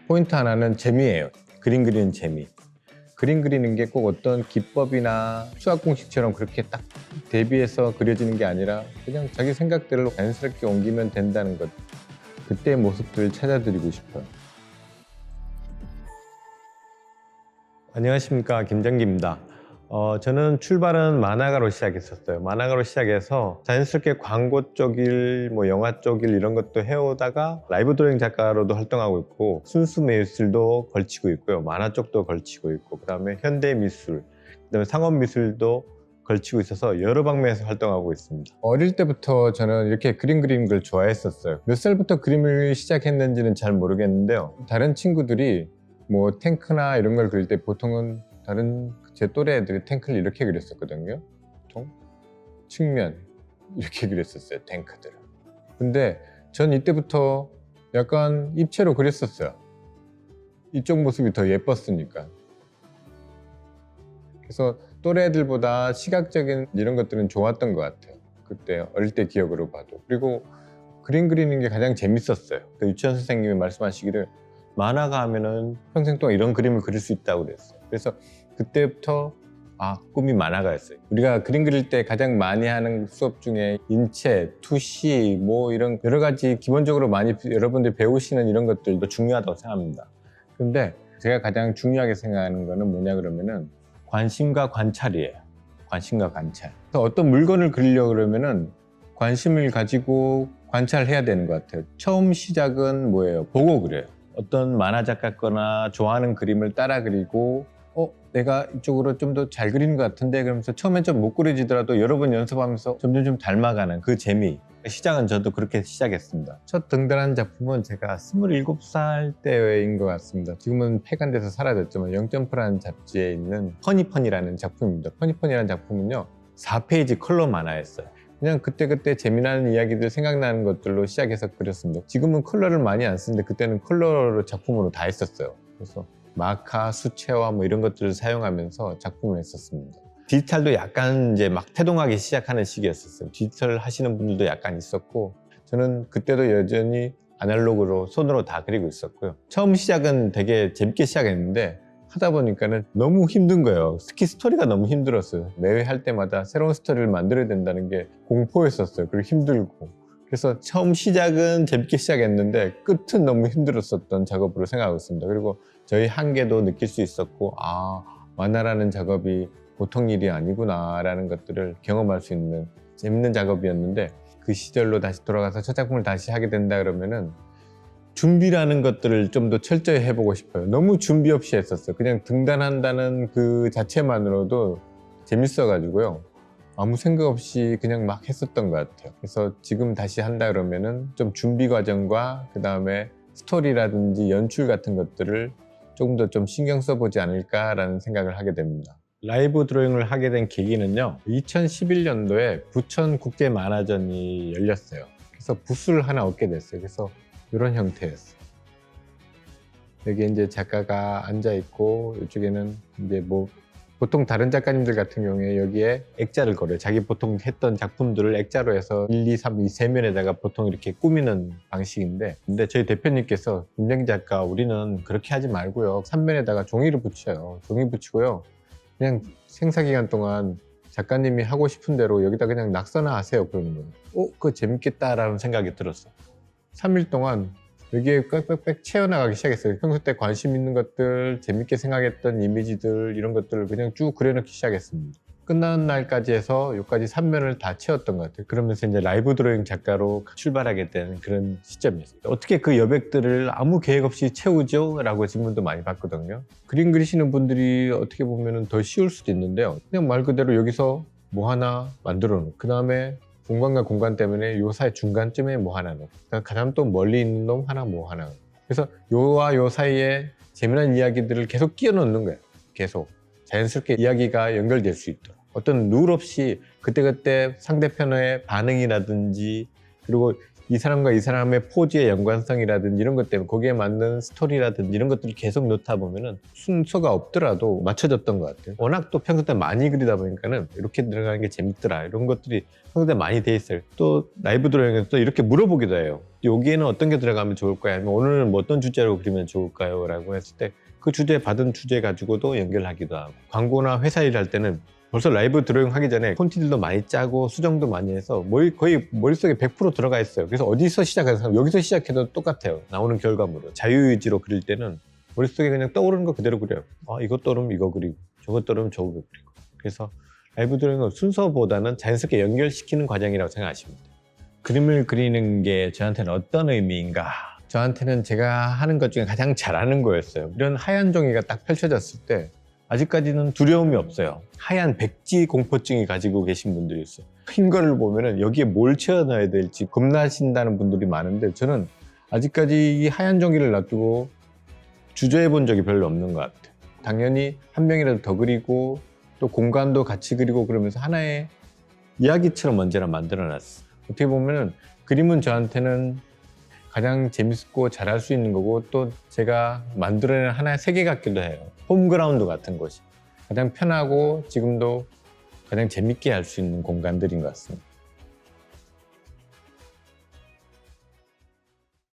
포인트 하나는 재미예요. 그림 그리는 재미. 그림 그리는 게 꼭 어떤 기법이나 수학 공식처럼 그렇게 딱 대비해서 그려지는 게 아니라 그냥 자기 생각대로 자연스럽게 옮기면 된다는 것. 그때의 모습들을 찾아드리고 싶어요. 안녕하십니까, 김정기입니다. 저는 출발은 만화가로 시작했었어요. 만화가로 시작해서 자연스럽게 광고 쪽일, 영화 쪽일 이런 것도 해오다가 라이브 드로잉 작가로도 활동하고 있고, 순수 미술도 걸치고 있고요. 만화 쪽도 걸치고 있고, 그 다음에 현대 미술, 그 다음에 상업 미술도 걸치고 있어서 여러 방면에서 활동하고 있습니다. 어릴 때부터 저는 이렇게 그림 그리는 걸 좋아했었어요. 몇 살부터 그림을 시작했는지는 잘 모르겠는데요. 다른 친구들이 탱크나 이런 걸 그릴 때 보통은 다른 제 또래 애들이 탱크를 이렇게 그렸었거든요. 보통 측면 이렇게 그렸었어요, 탱크들을. 근데 전 이때부터 약간 입체로 그렸었어요. 이쪽 모습이 더 예뻤으니까. 그래서 또래 애들보다 시각적인 이런 것들은 좋았던 것 같아요. 그때 어릴 때 기억으로 봐도. 그리고 그림 그리는 게 가장 재밌었어요. 유치원 선생님이 말씀하시기를 만화가 하면은 평생 동안 이런 그림을 그릴 수 있다고 그랬어요. 그래서 그때부터 꿈이 만화가였어요. 우리가 그림 그릴 때 가장 많이 하는 수업 중에 인체, 투시, 이런 여러 가지 기본적으로 많이 여러분들이 배우시는 이런 것들도 중요하다고 생각합니다. 그런데 제가 가장 중요하게 생각하는 거는 뭐냐 그러면은 관심과 관찰이에요. 관심과 관찰. 그래서 어떤 물건을 그리려고 그러면은 관심을 가지고 관찰해야 되는 것 같아요. 처음 시작은 뭐예요? 보고 그려요. 어떤 만화 작가 거나 좋아하는 그림을 따라 그리고 내가 이쪽으로 좀 더 잘 그리는 것 같은데 그러면서 처음엔 좀 못 그려지더라도 여러 번 연습하면서 점점 좀 닮아가는 그 재미. 시작은 저도 그렇게 시작했습니다. 첫 등단한 작품은 제가 27살 때인 것 같습니다. 지금은 폐간돼서 사라졌지만 영점프라는 잡지에 있는 허니펀이라는 작품입니다. 허니펀이라는 작품은요 4페이지 컬러 만화였어요. 그냥 그때그때 재미나는 이야기들 생각나는 것들로 시작해서 그렸습니다. 지금은 컬러를 많이 안 쓰는데 그때는 컬러로 작품으로 다 했었어요. 그래서 마카, 수채화 이런 것들을 사용하면서 작품을 했었습니다. 디지털도 약간 이제 막 태동하기 시작하는 시기였었어요. 디지털 하시는 분들도 약간 있었고 저는 그때도 여전히 아날로그로 손으로 다 그리고 있었고요. 처음 시작은 되게 재밌게 시작했는데 하다 보니까는 너무 힘든 거예요. 특히 스토리가 너무 힘들었어요. 매회 할 때마다 새로운 스토리를 만들어야 된다는 게 공포였었어요. 그리고 힘들고. 그래서 처음 시작은 재밌게 시작했는데 끝은 너무 힘들었었던 작업으로 생각하고 있습니다. 그리고 저희 한계도 느낄 수 있었고 만화라는 작업이 보통 일이 아니구나 라는 것들을 경험할 수 있는 재밌는 작업이었는데 그 시절로 다시 돌아가서 첫 작품을 다시 하게 된다 그러면은 준비라는 것들을 좀 더 철저히 해보고 싶어요. 너무 준비 없이 했었어요. 그냥 등단한다는 그 자체만으로도 재밌어가지고요. 아무 생각 없이 그냥 막 했었던 것 같아요. 그래서 지금 다시 한다 그러면은 좀 준비 과정과 그 다음에 스토리라든지 연출 같은 것들을 조금 더 좀 신경 써보지 않을까라는 생각을 하게 됩니다. 라이브 드로잉을 하게 된 계기는요. 2011년도에 부천 국제만화전이 열렸어요. 그래서 부스를 하나 얻게 됐어요. 그래서 이런 형태였어요. 여기 이제 작가가 앉아 있고 이쪽에는 이제 보통 다른 작가님들 같은 경우에 여기에 액자를 걸어요. 자기 보통 했던 작품들을 액자로 해서 1, 2, 3, 이 세 면에다가 보통 이렇게 꾸미는 방식인데 근데 저희 대표님께서 김정기 작가 우리는 그렇게 하지 말고요. 3면에다가 종이를 붙여요. 종이 붙이고요. 그냥 생사기간 동안 작가님이 하고 싶은 대로 여기다 그냥 낙서나 하세요. 그러는 거예요. 그거 재밌겠다라는 생각이 들었어요. 3일 동안 여기에 빽빽빽 채워나가기 시작했어요. 평소 때 관심 있는 것들, 재밌게 생각했던 이미지들 이런 것들을 그냥 쭉 그려놓기 시작했습니다. 끝나는 날까지 해서 여기까지 3면을 다 채웠던 것 같아요. 그러면서 이제 라이브 드로잉 작가로 출발하게 된 그런 시점이었어요. 어떻게 그 여백들을 아무 계획 없이 채우죠? 라고 질문도 많이 받거든요. 그림 그리시는 분들이 어떻게 보면 더 쉬울 수도 있는데요. 그냥 말 그대로 여기서 뭐 하나 만들어 놓고 그 다음에 공간과 공간 때문에 요 사이 중간쯤에 뭐 하나 넣고 가장 또 멀리 있는 놈 하나 뭐 하나 그래서 요와 요 사이에 재미난 이야기들을 계속 끼워 넣는 거예요. 계속 자연스럽게 이야기가 연결될 수 있도록 어떤 룰 없이 그때그때 상대편의 반응이라든지 그리고 이 사람과 이 사람의 포즈의 연관성이라든지 이런 것 때문에 거기에 맞는 스토리라든지 이런 것들을 계속 넣다 보면은 순서가 없더라도 맞춰졌던 것 같아요. 워낙 또 평소 때 많이 그리다 보니까는 이렇게 들어가는 게 재밌더라 이런 것들이 평소 때 많이 돼 있어요. 또 라이브 드로잉에서 또 이렇게 물어보기도 해요. 여기에는 어떤 게 들어가면 좋을까요? 아니면 오늘은 뭐 어떤 주제로 그리면 좋을까요? 라고 했을 때 그 주제 받은 주제 가지고도 연결하기도 하고, 광고나 회사 일할 때는 벌써 라이브 드로잉 하기 전에 폰트들도 많이 짜고 수정도 많이 해서 거의 머릿속에 100% 들어가 있어요. 그래서 어디서 시작해서 여기서 시작해도 똑같아요. 나오는 결과물은. 자유의지로 그릴 때는 머릿속에 그냥 떠오르는 거 그대로 그려요. 이거 떠오르면 이거 그리고 저거 떠오르면 저거 그리고. 그래서 라이브 드로잉은 순서보다는 자연스럽게 연결시키는 과정이라고 생각하시면 돼요. 그림을 그리는 게 저한테는 어떤 의미인가? 저한테는 제가 하는 것 중에 가장 잘하는 거였어요. 이런 하얀 종이가 딱 펼쳐졌을 때 아직까지는 두려움이 없어요. 하얀 백지 공포증이 가지고 계신 분들이 있어요. 흰 거를 보면은 여기에 뭘 채워 넣어야 될지 겁나신다는 분들이 많은데, 저는 아직까지 이 하얀 종이를 놔두고 주저해 본 적이 별로 없는 것 같아요. 당연히 한 명이라도 더 그리고 또 공간도 같이 그리고 그러면서 하나의 이야기처럼 언제나 만들어 놨어요. 어떻게 보면은 그림은 저한테는 가장 재밌고 잘할 수 있는 거고, 또 제가 만들어낸 하나의 세계 같기도 해요. 홈그라운드 같은 곳이 가장 편하고 지금도 가장 재밌게 할 수 있는 공간들인 것 같습니다.